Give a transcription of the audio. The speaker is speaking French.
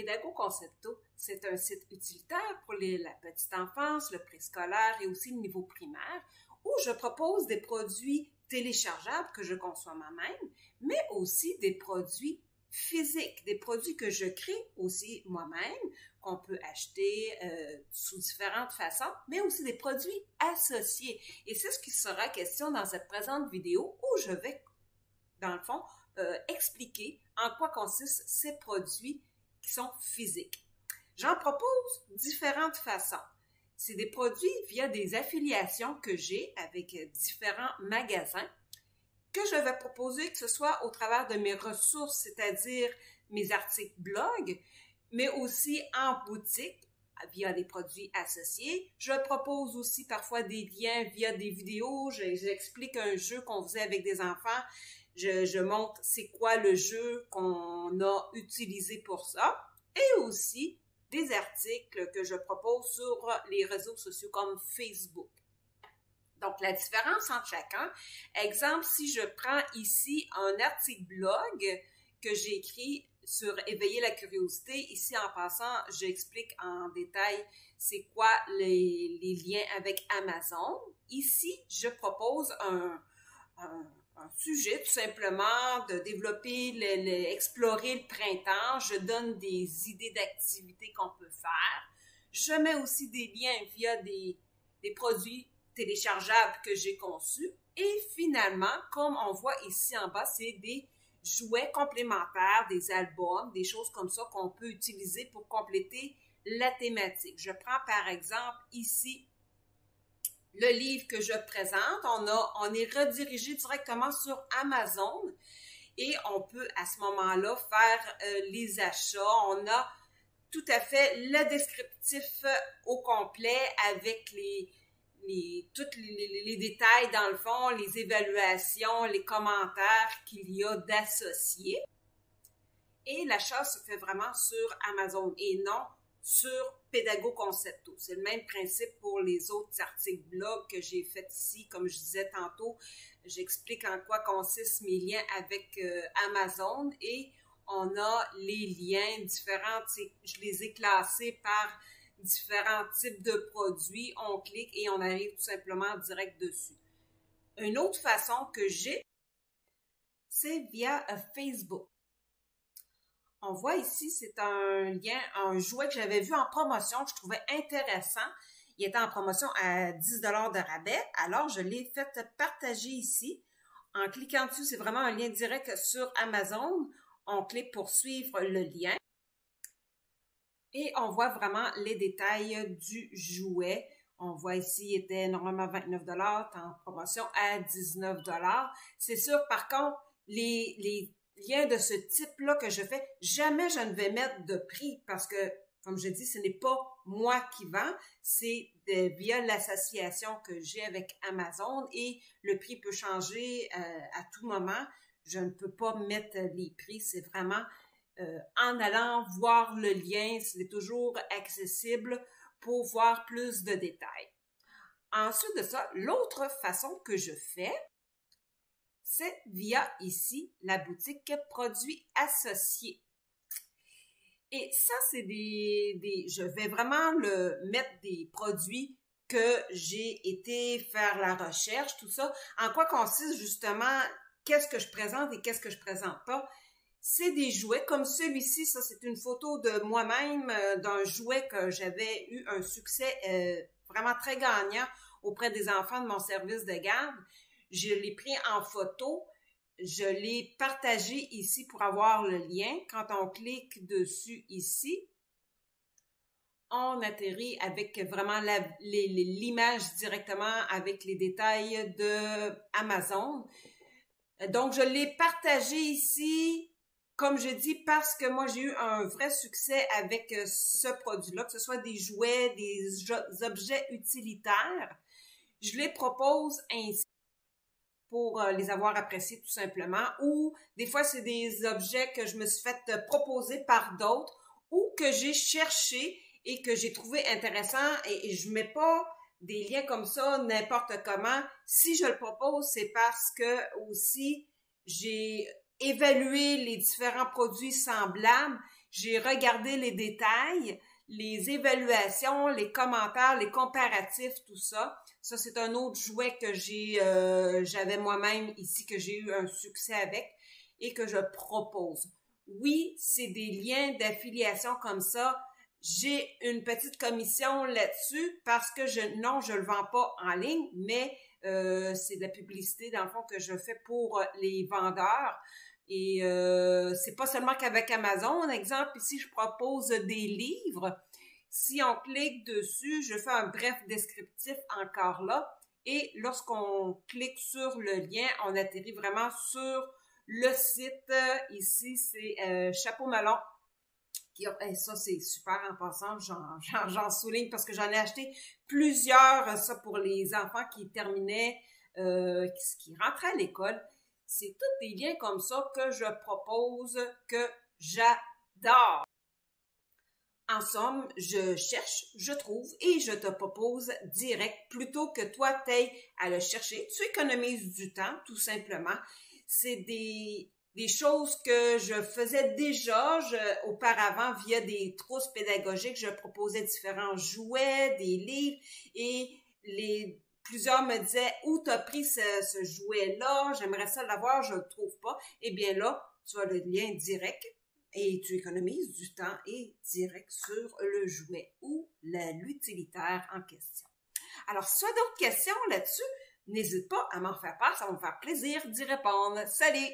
Pédago Concepto, c'est un site utilitaire pour la petite enfance, le préscolaire et aussi le niveau primaire, où je propose des produits téléchargeables que je conçois moi-même, mais aussi des produits physiques, des produits que je crée aussi moi-même, qu'on peut acheter sous différentes façons, mais aussi des produits associés. Et c'est ce qui sera question dans cette présente vidéo où je vais, dans le fond, expliquer en quoi consistent ces produits qui sont physiques. J'en propose différentes façons. C'est des produits via des affiliations que j'ai avec différents magasins que je vais proposer, que ce soit au travers de mes ressources, c'est-à-dire mes articles blog, mais aussi en boutique via des produits associés. Je propose aussi parfois des liens via des vidéos. J'explique un jeu qu'on faisait avec des enfants. Je montre c'est quoi le jeu qu'on a utilisé pour ça. Et aussi des articles que je propose sur les réseaux sociaux comme Facebook. Donc, la différence entre chacun, exemple, si je prends ici un article blog que j'ai écrit sur éveiller la curiosité, ici en passant, j'explique en détail c'est quoi les liens avec Amazon. Ici, je propose un sujet tout simplement de développer, explorer le printemps. Je donne des idées d'activités qu'on peut faire. Je mets aussi des liens via des produits téléchargeables que j'ai conçus. Et finalement, comme on voit ici en bas, c'est des jouets complémentaires, des albums, des choses comme ça qu'on peut utiliser pour compléter la thématique. Je prends par exemple ici le livre que je présente. On est redirigé directement sur Amazon et on peut à ce moment-là faire les achats. On a tout à fait le descriptif au complet avec tous les détails dans le fond, les évaluations, les commentaires qu'il y a d'associés. Et l'achat se fait vraiment sur Amazon et non sur Pédago Concepto. C'est le même principe pour les autres articles blog que j'ai fait ici. Comme je disais tantôt, j'explique en quoi consistent mes liens avec Amazon et on a les liens différents. Je les ai classés par différents types de produits. On clique et on arrive tout simplement direct dessus. Une autre façon que j'ai, c'est via Facebook. On voit ici, c'est un lien, un jouet que j'avais vu en promotion, que je trouvais intéressant. Il était en promotion à 10 $ de rabais, alors je l'ai fait partager ici. En cliquant dessus, c'est vraiment un lien direct sur Amazon. On clique pour suivre le lien. Et on voit vraiment les détails du jouet. On voit ici, il était normalement 29 $, en promotion à 19 $. C'est sûr, par contre, les liens de ce type-là que je fais, jamais je ne vais mettre de prix parce que, comme je dis, ce n'est pas moi qui vends, c'est via l'association que j'ai avec Amazon et le prix peut changer à tout moment. Je ne peux pas mettre les prix, c'est vraiment en allant voir le lien, c'est toujours accessible pour voir plus de détails. Ensuite de ça, l'autre façon que je fais, c'est via ici la boutique produits associés. Et ça, c'est je vais vraiment mettre des produits que j'ai été faire la recherche, tout ça. En quoi consiste justement, qu'est-ce que je présente et qu'est-ce que je présente pas. C'est des jouets comme celui-ci, ça c'est une photo de moi-même d'un jouet que j'avais eu un succès vraiment très gagnant auprès des enfants de mon service de garde. Je l'ai pris en photo, je l'ai partagé ici pour avoir le lien. Quand on clique dessus ici, on atterrit avec vraiment l'image directement avec les détails de Amazon. Donc, je l'ai partagé ici, comme je dis, parce que moi, j'ai eu un vrai succès avec ce produit-là, que ce soit des jouets, des objets utilitaires. Je les propose ainsi pour les avoir appréciés tout simplement, ou des fois, c'est des objets que je me suis fait proposer par d'autres ou que j'ai cherché et que j'ai trouvé intéressant et je mets pas des liens comme ça n'importe comment. Si je le propose, c'est parce que aussi j'ai évalué les différents produits semblables J'ai regardé les détails, les évaluations, les commentaires, les comparatifs, tout ça. Ça, c'est un autre jouet que j'avais moi-même ici, que j'ai eu un succès avec et que je propose. Oui, c'est des liens d'affiliation comme ça. J'ai une petite commission là-dessus parce que je le vends pas en ligne, mais c'est de la publicité dans le fond que je fais pour les vendeurs. Et c'est pas seulement qu'avec Amazon. Exemple, ici, je propose des livres. Si on clique dessus, je fais un bref descriptif encore là. Et lorsqu'on clique sur le lien, on atterrit vraiment sur le site. Ici, c'est Chapeau Melon. Ça, c'est super en passant, j'en souligne parce que j'en ai acheté plusieurs, ça pour les enfants qui terminaient, qui rentraient à l'école. C'est tous des liens comme ça que je propose, que j'adore. En somme, je cherche, je trouve et je te propose direct plutôt que toi t'ailles à le chercher. Tu économises du temps, tout simplement. C'est des choses que je faisais déjà auparavant via des trousses pédagogiques. Je proposais différents jouets, des livres et plusieurs me disaient « Où t'as pris ce jouet-là? J'aimerais ça l'avoir, je le trouve pas. » Eh bien là, tu as le lien direct et tu économises du temps et direct sur le jouet ou l'utilitaire en question. Alors, si tu as d'autres questions là-dessus, n'hésite pas à m'en faire part, ça va me faire plaisir d'y répondre. Salut!